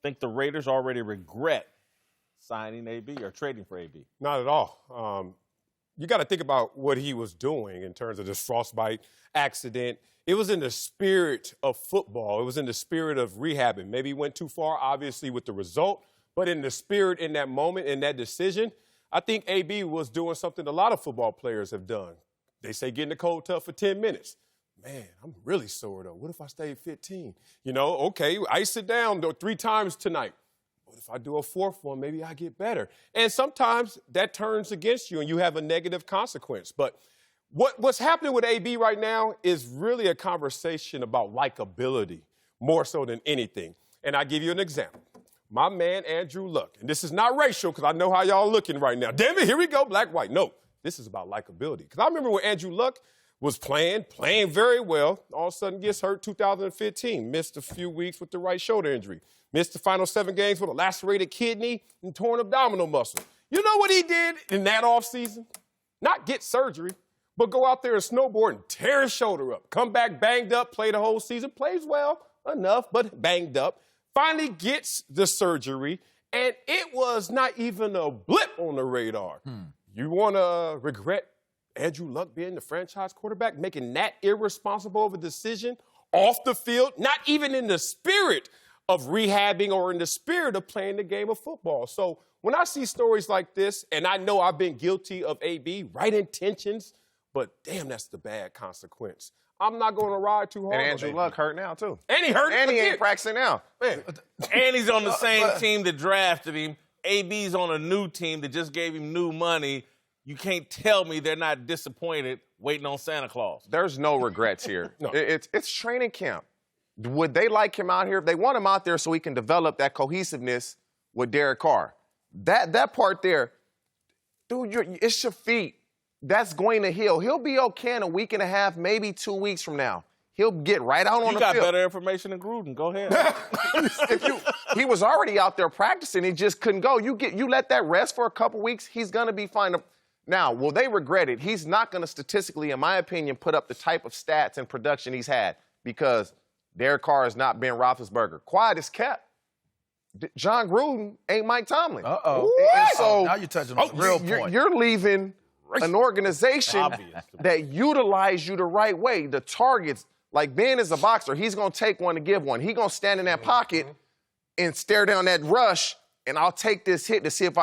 think the Raiders already regret signing AB or trading for AB? Not at all. You got to think about what he was doing in terms of this frostbite accident. It was in the spirit of football. It was in the spirit of rehabbing. Maybe he went too far, obviously, with the result. But in the spirit, in that moment, in that decision, I think AB was doing something a lot of football players have done. They say get in the cold tub for 10 minutes. Man, I'm really sore, though. What if I stayed 15? You know, okay, ice it down 3 times tonight. What if I do a 4th one? Maybe I get better. And sometimes that turns against you and you have a negative consequence. But what's happening with AB right now is really a conversation about likability more so than anything. And I'll give you an example. My man, Andrew Luck, and this is not racial because I know how y'all looking right now. Damn it, here we go, black, white. No, this is about likability. Because I remember when Andrew Luck was playing very well, all of a sudden gets hurt 2015, missed a few weeks with the right shoulder injury, missed the final 7 games with a lacerated kidney and torn abdominal muscle. You know what he did in that offseason? Not get surgery, but go out there and snowboard and tear his shoulder up, come back banged up, play the whole season, plays well enough, but banged up. Finally gets the surgery, and it was not even a blip on the radar. You want to regret Andrew Luck being the franchise quarterback, making that irresponsible of a decision off the field, not even in the spirit of rehabbing or in the spirit of playing the game of football. So when I see stories like this, and I know I've been guilty of AB, right intentions, but damn, that's the bad consequence. I'm not going to ride too hard. And Andrew Luck hurt now, too. And he hurt. And he ain't practicing now. Man. And he's on the same team that drafted him. AB's on a new team that just gave him new money. You can't tell me they're not disappointed waiting on Santa Claus. There's no regrets here. No. It's training camp. Would they like him out here? If they want him out there so he can develop that cohesiveness with Derek Carr. That part there, dude, it's your feet. That's going to heal. He'll be okay in a week and a half, maybe 2 weeks from now. He'll get right out on the field. You got better information than Gruden. Go ahead. He was already out there practicing. He just couldn't go. You let that rest for a couple weeks, he's going to be fine. Now, will they regret it? He's not going to statistically, in my opinion, put up the type of stats and production he's had because Derek Carr has not been Roethlisberger. Quiet is kept. John Gruden ain't Mike Tomlin. Uh-oh. And so now you're touching on the real point. You're leaving an organization that utilized you the right way. The targets, like Ben is a boxer. He's going to take one to give one. He's going to stand in that pocket and stare down that rush, and I'll take this hit to see if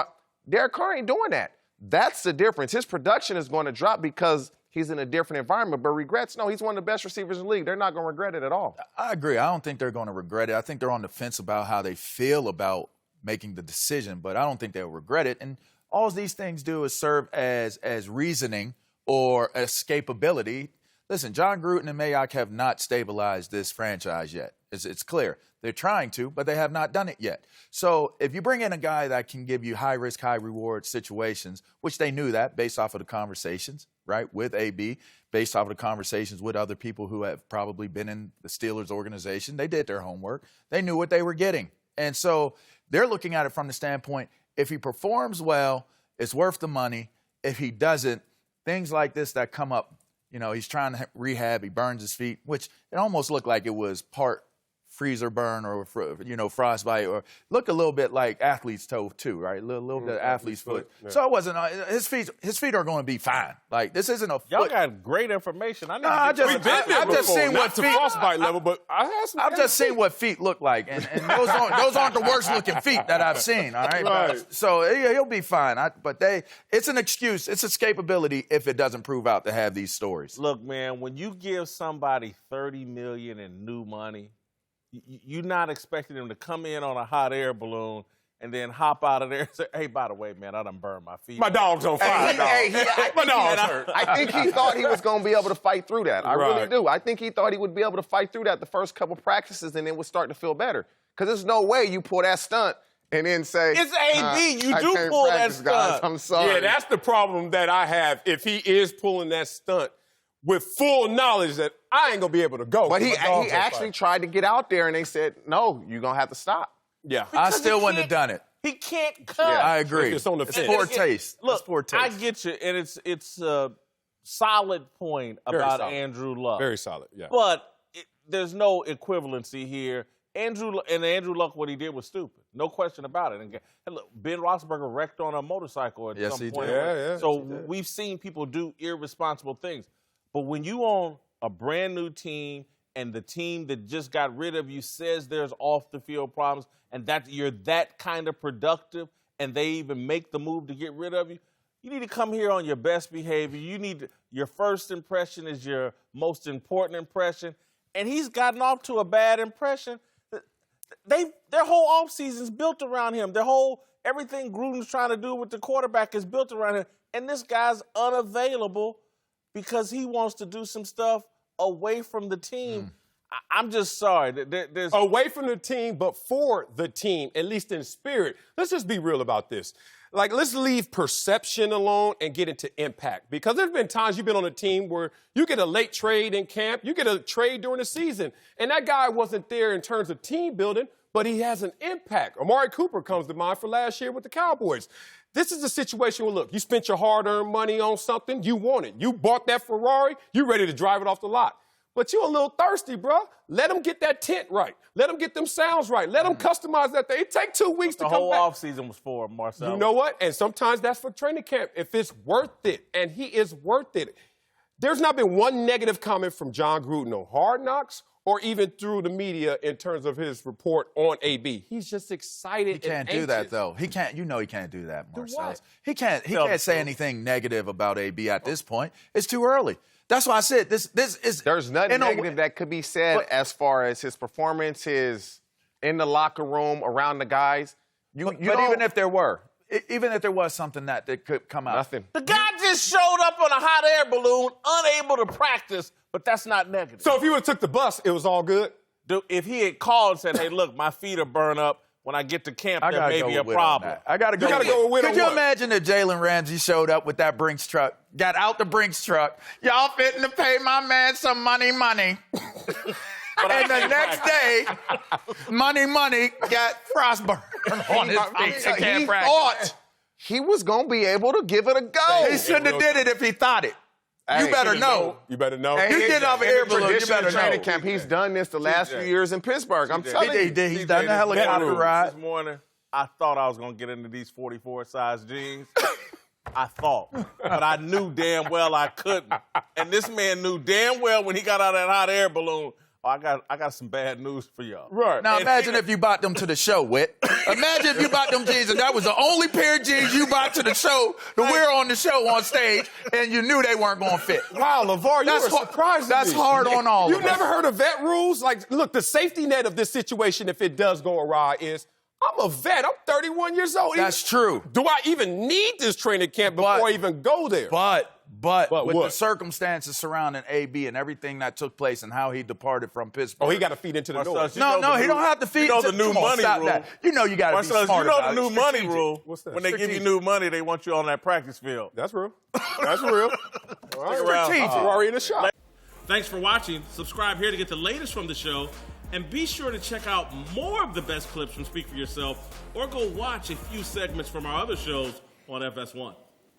Derek Carr ain't doing that. That's the difference. His production is going to drop because he's in a different environment. But regrets, no, he's one of the best receivers in the league. They're not going to regret it at all. I agree. I don't think they're going to regret it. I think they're on the fence about how they feel about making the decision, but I don't think they'll regret it. And all these things do is serve as reasoning or escapability. Listen, John Gruden and Mayock have not stabilized this franchise yet. It's clear. They're trying to, but they have not done it yet. So if you bring in a guy that can give you high-risk, high-reward situations, which they knew that based off of the conversations, right, with AB, based off of the conversations with other people who have probably been in the Steelers organization, they did their homework. They knew what they were getting. And so they're looking at it from the standpoint, if he performs well, it's worth the money. If he doesn't, things like this that come up, you know, he's trying to rehab, he burns his feet, which it almost looked like it was part freezer burn or, you know, frostbite, or look a little bit like athlete's toe too, right? A little bit of athlete's foot. Yeah. So it wasn't, his feet are going to be fine. Like, this isn't a foot. Y'all got great information. I've just seen what feet, frostbite level, but I've just seen what feet look like, and those aren't the worst looking feet that I've seen, all right? Right. So he'll be fine. But it's an excuse, it's escapability if it doesn't prove out to have these stories. Look, man, when you give somebody $30 million in new money, you're not expecting them to come in on a hot air balloon and then hop out of there and say, hey, by the way, man, I done burned my feet. My dog's on fire. My dog's hurt. I think he thought he was going to be able to fight through that. I really do. I think he thought he would be able to fight through that the first couple practices and then would start to feel better. Because there's no way you pull that stunt and then say, it's AB. You do pull that stunt. Guys. I'm sorry. Yeah, that's the problem that I have if he is pulling that stunt with full knowledge that I ain't going to be able to go. But he actually tried to get out there, and they said, no, you're going to have to stop. Yeah. I still wouldn't have done it. He can't cut. Yeah, I agree. It's on the fence. Poor taste. Look, poor taste. I get you, and it's a solid point about Andrew Luck. Very solid, yeah. But there's no equivalency here. Andrew Luck, what he did was stupid. No question about it. And look, Ben Roethlisberger wrecked on a motorcycle at some point. Yeah, so we've seen people do irresponsible things. But when you own a brand new team and the team that just got rid of you says there's off-the-field problems and that you're that kind of productive and they even make the move to get rid of you, you need to come here on your best behavior. Your first impression is your most important impression. And he's gotten off to a bad impression. Their whole offseason is built around him. Everything Gruden's trying to do with the quarterback is built around him. And this guy's unavailable because he wants to do some stuff away from the team. I'm just sorry. There's away from the team, but for the team, at least in spirit. Let's just be real about this. Like, let's leave perception alone and get into impact. Because there's been times you've been on a team where you get a late trade in camp, you get a trade during the season, and that guy wasn't there in terms of team building, but he has an impact. Amari Cooper comes to mind for last year with the Cowboys. This is a situation where, look, you spent your hard-earned money on something, you want it. You bought that Ferrari, you ready to drive it off the lot. But you're a little thirsty, bro. Let them get that tent right. Let them get them sounds right. Let them customize that thing. It takes 2 weeks to come back. The whole offseason was for Marcellus. You know what? And sometimes that's for training camp. If it's worth it, and he is worth it. There's not been one negative comment from John Gruden on Hard Knocks or even through the media in terms of his report on AB. He's just excited. He can't do that, though. He can't. You know he can't do that, Marcellus. He can't say anything negative about AB at this point. It's too early. That's why I said this is. There's nothing negative that could be said as far as his performance, his in the locker room, around the guys. But even if there was something that could come out. Nothing. The guy just showed up on a hot air balloon, unable to practice, but that's not negative. So if he would have took the bus, it was all good? Dude, if he had called and said, hey, look, my feet are burned up. When I get to camp, there may be a problem. I got to go. You got to go with Could you imagine if Jalen Ramsey showed up with that Brinks truck, got out the Brinks truck, y'all fitting to pay my man some money. And the next day, money got frostburn on his feet. He thought he was going to be able to give it a go. He shouldn't have did it if he thought it. You better know. You better know. Hey, You get off an air balloon, you better training know. camp. He's done this the last few years in Pittsburgh. I'm telling you. He's done the helicopter ride. This morning, I thought I was going to get into these 44-size jeans. I thought. But I knew damn well I couldn't. And this man knew damn well when he got out of that hot air balloon, I got some bad news for y'all. Right. Now imagine if you bought them to the show, Whit. Imagine if you bought them jeans and that was the only pair of jeans you bought to the show to wear on the show on stage, and you knew they weren't going to fit. Wow, LeVar, you were surprised. That's hard on all You've of us. never heard of vet rules? Like, look, the safety net of this situation, if it does go awry, is I'm a vet. I'm 31 years old. That's true. Do I even need this training camp before I even go there? But with what? the circumstances surrounding AB and everything that took place and how he departed from Pittsburgh. Oh, he got to feed into the door. Marcellus, He don't have to feed. You know the new money rule. That. You know you got to be Marcellus, smart you know about the new it. money rule. What's that? When they give you new money, they want you on that practice field. That's real. That's real. All right. Strategic. Ferrari in the shop. Thanks for watching. Subscribe here to get the latest from the show. And be sure to check out more of the best clips from Speak For Yourself or go watch a few segments from our other shows on FS1.